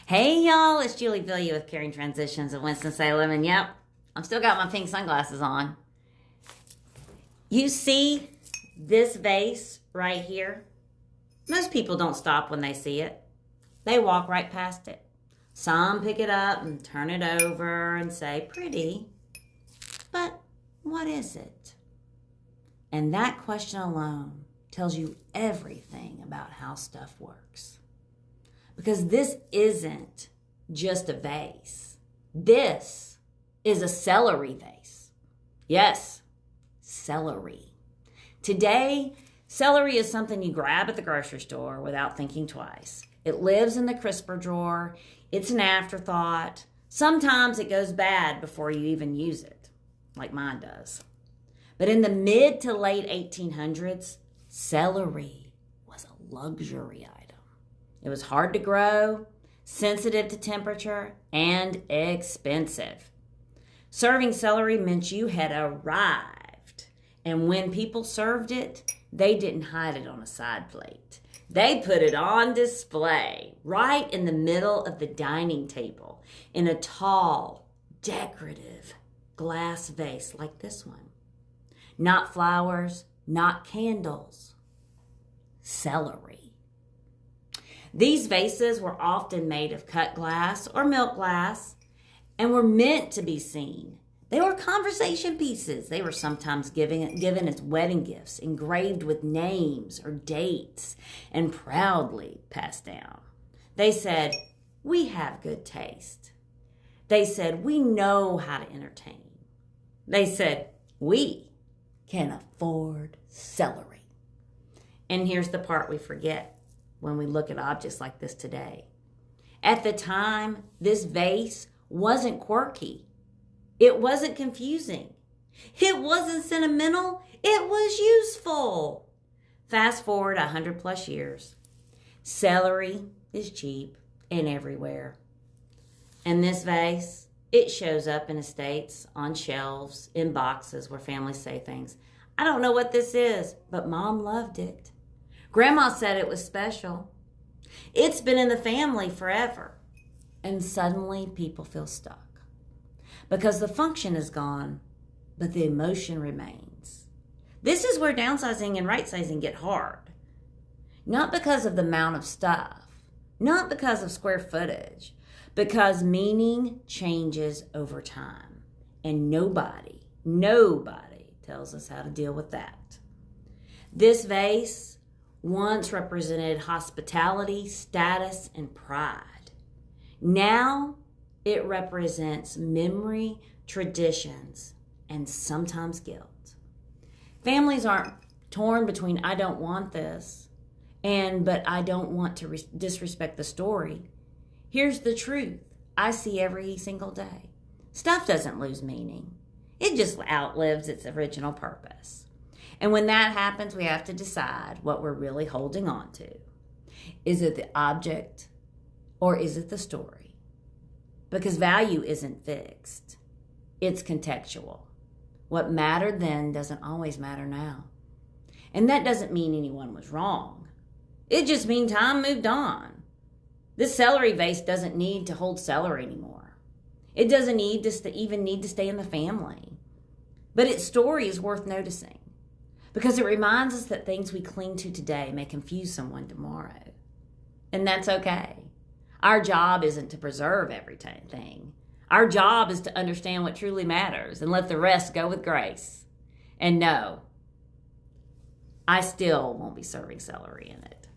Hey y'all, it's Julie Villia with Caring Transitions in Winston-Salem, and yep, I'm still got my pink sunglasses on. You see this vase right here? Most people don't stop when they see it. They walk right past it. Some pick it up and turn it over and say, pretty. But what is it? And that question alone tells you everything about how stuff works. Because this isn't just a vase. This is a celery vase. Yes, celery. Today, celery is something you grab at the grocery store without thinking twice. It lives in the crisper drawer. It's an afterthought. Sometimes it goes bad before you even use it, like mine does. But in the mid to late 1800s, celery was a luxury item. It was hard to grow, sensitive to temperature, and expensive. Serving celery meant you had arrived. And when people served it, they didn't hide it on a side plate. They put it on display right in the middle of the dining table in a tall, decorative glass vase like this one. Not flowers, not candles, celery. These vases were often made of cut glass or milk glass and were meant to be seen. They were conversation pieces. They were sometimes given as wedding gifts, engraved with names or dates, and proudly passed down. They said, we have good taste. They said, we know how to entertain. They said, we can afford celery. And here's the part we forget when we look at objects like this today. At the time, this vase wasn't quirky. It wasn't confusing. It wasn't sentimental. It was useful. Fast forward 100 plus years. Celery is cheap and everywhere. And this vase, it shows up in estates, on shelves, in boxes where families say things. I don't know what this is, but Mom loved it. Grandma said it was special. It's been in the family forever. And suddenly people feel stuck. Because the function is gone, but the emotion remains. This is where downsizing and right-sizing get hard. Not because of the amount of stuff, not because of square footage, because meaning changes over time. And nobody tells us how to deal with that. This vase once represented hospitality, status, and pride. Now it represents memory, traditions, and sometimes guilt. Families aren't torn between I don't want this but I don't want to disrespect the story. Here's the truth I see every single day. Stuff doesn't lose meaning. It just outlives its original purpose. And when that happens, we have to decide what we're really holding on to. Is it the object or is it the story? Because value isn't fixed. It's contextual. What mattered then doesn't always matter now. And that doesn't mean anyone was wrong. It just means time moved on. This celery vase doesn't need to hold celery anymore. It doesn't need to even need to stay in the family. But its story is worth noticing. Because it reminds us that things we cling to today may confuse someone tomorrow. And that's okay. Our job isn't to preserve everything. Our job is to understand what truly matters and let the rest go with grace. And no, I still won't be serving celery in it.